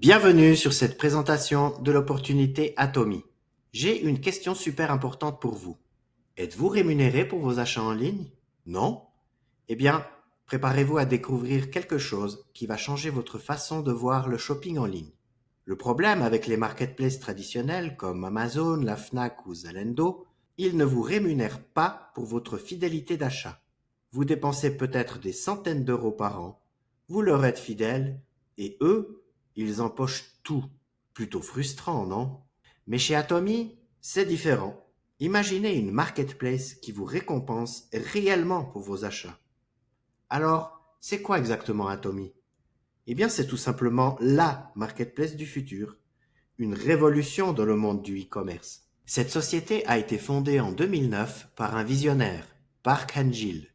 Bienvenue sur cette présentation de l'opportunité Atomy. J'ai une question super importante pour vous. Êtes-vous rémunéré pour vos achats en ligne? Non? Eh bien, préparez-vous à découvrir quelque chose qui va changer votre façon de voir le shopping en ligne. Le problème avec les marketplaces traditionnels comme Amazon, la Fnac ou Zalando, ils ne vous rémunèrent pas pour votre fidélité d'achat. Vous dépensez peut-être des centaines d'euros par an, vous leur êtes fidèle et eux, ils empochent tout. Plutôt frustrant, non? Mais chez Atomy, c'est différent. Imaginez une marketplace qui vous récompense réellement pour vos achats. Alors, c'est quoi exactement Atomy? Eh bien, c'est tout simplement la marketplace du futur, une révolution dans le monde du e-commerce. Cette société a été fondée en 2009 par un visionnaire, Park Han-gil.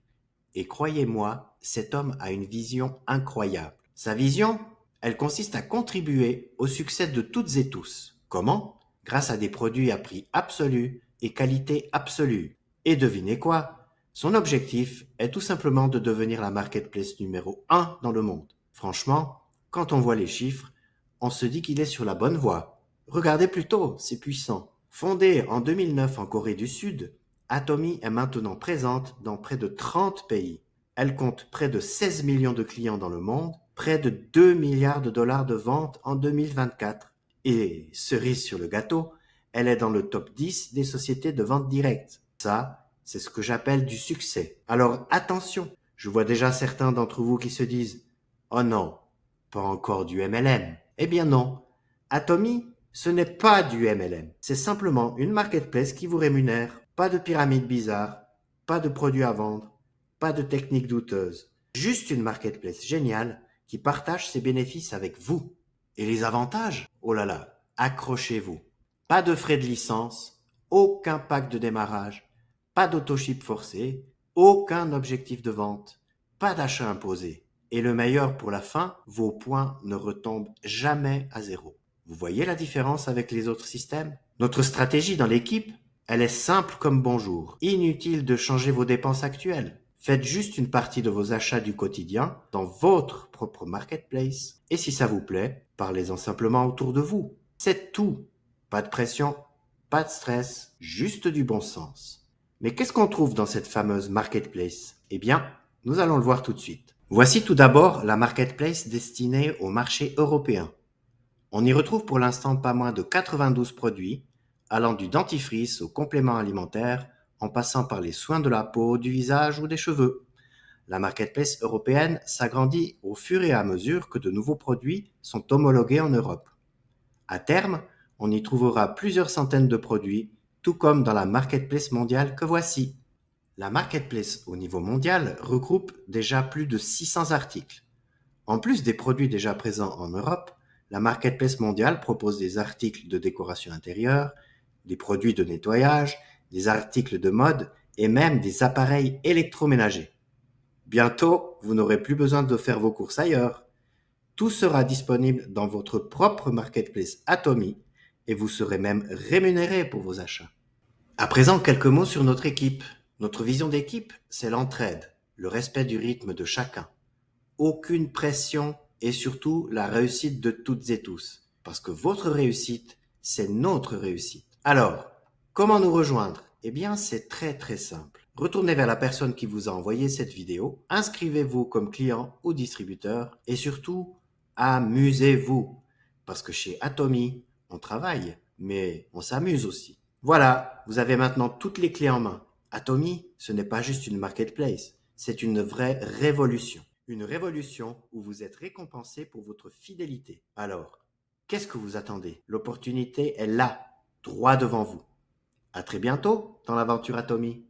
Et croyez-moi, cet homme a une vision incroyable. Sa vision, elle consiste à contribuer au succès de toutes et tous. Comment? Grâce à des produits à prix absolu et qualité absolue. Et devinez quoi? Son objectif est tout simplement de devenir la marketplace numéro 1 dans le monde. Franchement, quand on voit les chiffres, on se dit qu'il est sur la bonne voie. Regardez plutôt, c'est puissant. Fondée en 2009 en Corée du Sud, Atomy est maintenant présente dans près de 30 pays. Elle compte près de 16 millions de clients dans le monde, près de 2 milliards de dollars de ventes en 2024. Et cerise sur le gâteau, elle est dans le top 10 des sociétés de vente directe. Ça, c'est ce que j'appelle du succès. Alors attention, je vois déjà certains d'entre vous qui se disent « Oh non, pas encore du MLM ». Eh bien non, Atomy, ce n'est pas du MLM. C'est simplement une marketplace qui vous rémunère. Pas de pyramide bizarre, pas de produits à vendre, pas de techniques douteuses. Juste une marketplace géniale qui partage ses bénéfices avec vous. Et les avantages? Oh là là, accrochez-vous. Pas de frais de licence, aucun pack de démarrage, pas d'autoship forcé, aucun objectif de vente, pas d'achat imposé. Et le meilleur pour la fin, vos points ne retombent jamais à zéro. Vous voyez la différence avec les autres systèmes? Notre stratégie dans l'équipe, elle est simple comme bonjour. Inutile de changer vos dépenses actuelles. Faites juste une partie de vos achats du quotidien dans votre propre marketplace. Et si ça vous plaît, parlez-en simplement autour de vous. C'est tout. Pas de pression, pas de stress, juste du bon sens. Mais qu'est-ce qu'on trouve dans cette fameuse marketplace? Eh bien, nous allons le voir tout de suite. Voici tout d'abord la marketplace destinée au marché européen. On y retrouve pour l'instant pas moins de 92 produits, allant du dentifrice aux compléments alimentaires, en passant par les soins de la peau, du visage ou des cheveux. La marketplace européenne s'agrandit au fur et à mesure que de nouveaux produits sont homologués en Europe. À terme, on y trouvera plusieurs centaines de produits, tout comme dans la marketplace mondiale que voici. La marketplace au niveau mondial regroupe déjà plus de 600 articles. En plus des produits déjà présents en Europe, la marketplace mondiale propose des articles de décoration intérieure, des produits de nettoyage, des articles de mode et même des appareils électroménagers. Bientôt, vous n'aurez plus besoin de faire vos courses ailleurs. Tout sera disponible dans votre propre marketplace Atomy et vous serez même rémunéré pour vos achats. À présent, quelques mots sur notre équipe. Notre vision d'équipe, c'est l'entraide, le respect du rythme de chacun. Aucune pression et surtout la réussite de toutes et tous. Parce que votre réussite, c'est notre réussite. Alors, comment nous rejoindre? Eh bien, c'est très très simple. Retournez vers la personne qui vous a envoyé cette vidéo, inscrivez-vous comme client ou distributeur et surtout, amusez-vous. Parce que chez Atomy, on travaille, mais on s'amuse aussi. Voilà, vous avez maintenant toutes les clés en main. Atomy, ce n'est pas juste une marketplace, c'est une vraie révolution. Une révolution où vous êtes récompensé pour votre fidélité. Alors, qu'est-ce que vous attendez? L'opportunité est là, droit devant vous. À très bientôt dans l'aventure Atomy.